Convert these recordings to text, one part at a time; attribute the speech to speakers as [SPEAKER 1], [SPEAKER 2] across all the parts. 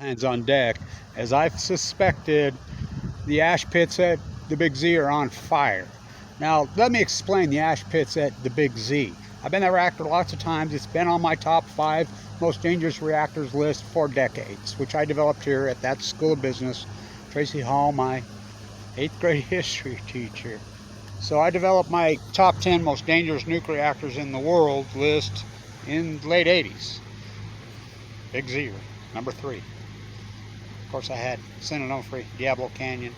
[SPEAKER 1] Hands on deck. As I've suspected, the ash pits at the Big Z are on fire. Now, let me explain the ash pits at the Big Z. I've been at reactor lots of times. It's been on my top 5 most dangerous reactors list for decades, which I developed here at that School of Business. Tracy Hall, my 8th grade history teacher. So I developed my top 10 most dangerous nuclear reactors in the world list in the late 80s. Big Z, number 3. Of course, I had San Onofre, Diablo Canyon.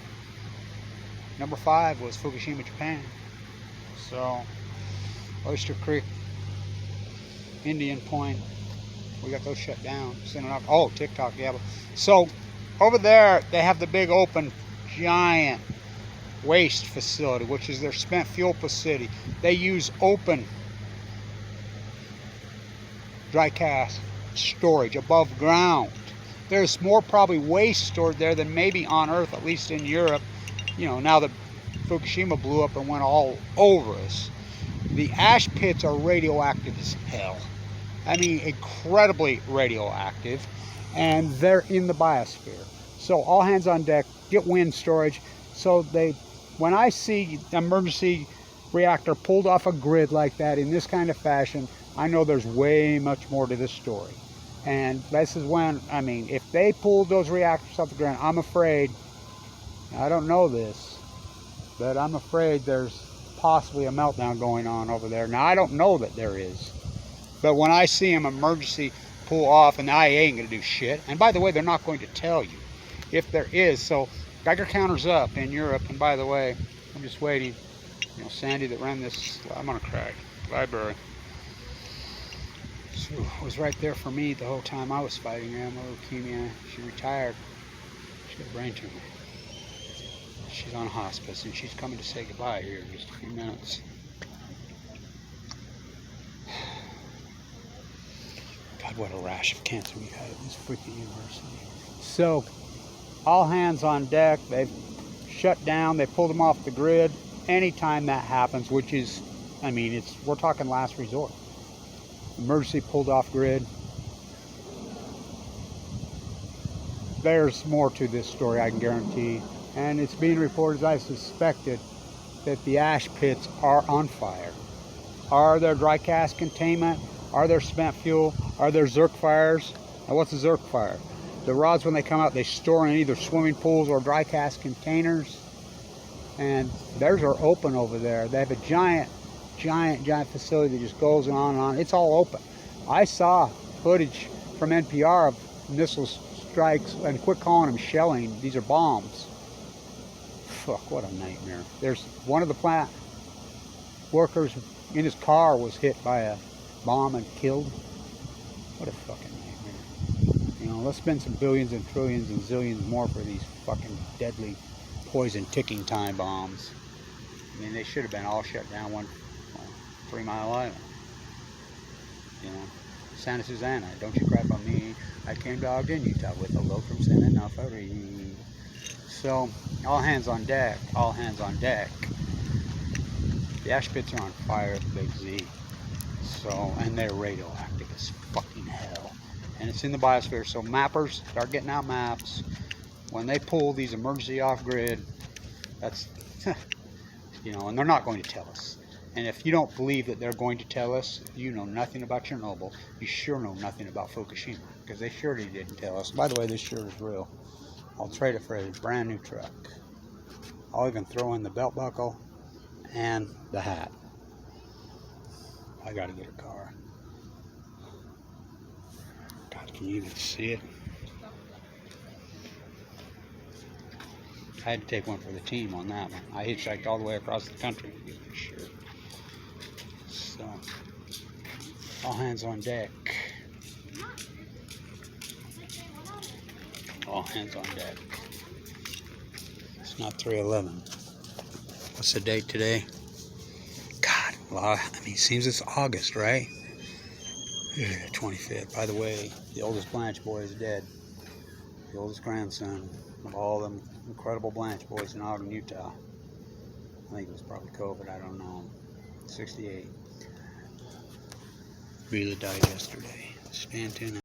[SPEAKER 1] Number 5 was Fukushima, Japan. So, Oyster Creek, Indian Point, we got those shut down. San Onofre, oh, TikTok, Diablo. So, over there, they have the big open, giant waste facility, which is their spent fuel facility. They use open dry cask storage above ground. There's more probably waste stored there than maybe on Earth, at least in Europe. You know, now that Fukushima blew up and went all over us. The ash pits are radioactive as hell. I mean, incredibly radioactive, and they're in the biosphere. So all hands on deck, get wind storage. So when I see an emergency reactor pulled off a grid like that in this kind of fashion, I know there's way much more to this story. And this is when, I mean, if they pulled those reactors off the ground, I'm afraid, I don't know this, but I'm afraid there's possibly a meltdown going on over there. Now, I don't know that there is, but when I see them emergency pull off, and the IAEA ain't gonna do shit, and by the way, they're not going to tell you if there is. So Geiger counter's up in Europe, and by the way, I'm just waiting. You know, Sandy that ran this, I'm gonna cry, library, so was right there for me the whole time I was fighting amyloid leukemia. She retired. She got a brain tumor. She's on hospice, and she's coming to say goodbye here in just a few minutes. God, what a rash of cancer we had at this freaking university. So, all hands on deck. They've shut down. They pulled them off the grid. Anytime that happens, which is, I mean, we're talking last resort. Emergency pulled off grid. There's more to this story, I can guarantee. And it's being reported, as I suspected, that the ash pits are on fire. Are there dry cask containment? Are there spent fuel? Are there zerk fires? Now, what's a zerk fire? The rods, when they come out, they store in either swimming pools or dry cask containers. And theirs are open over there. They have a giant facility that just goes on and on. It's all open. I saw footage from NPR of missile strikes, and quit calling them shelling. These are bombs. Fuck, what a nightmare. There's one of the plant workers in his car was hit by a bomb and killed. What a fucking nightmare. You know, let's spend some billions and trillions and zillions more for these fucking deadly poison ticking time bombs. I mean, they should have been all shut down 3 Mile Island. You know, Santa Susana, don't you crap on me. I came dogged in Utah with a load from Santa Onofre. So, all hands on deck, all hands on deck. The ash pits are on fire at the Big Z. So, and they're radioactive as fucking hell. And it's in the biosphere, so mappers, start getting out maps. When they pull these emergency off-grid, that's, you know, and they're not going to tell us. And if you don't believe that they're going to tell us, you know nothing about Chernobyl, you sure know nothing about Fukushima, because they surely didn't tell us. By the way, this shirt is real. I'll trade it for a brand new truck. I'll even throw in the belt buckle and the hat. I gotta get a car. God, can you even see it? I had to take one for the team on that one. I hitchhiked all the way across the country to get this shirt. So, all hands on deck. All hands on deck. It's not 3/11. What's the date today? God, well, I mean, it seems it's August, right? Yeah, 25th. By the way, the oldest Blanche boy is dead. The oldest grandson of all them incredible Blanche boys in Ogden, Utah. I think it was probably COVID, I don't know. 68. Really died yesterday. Stand tuned.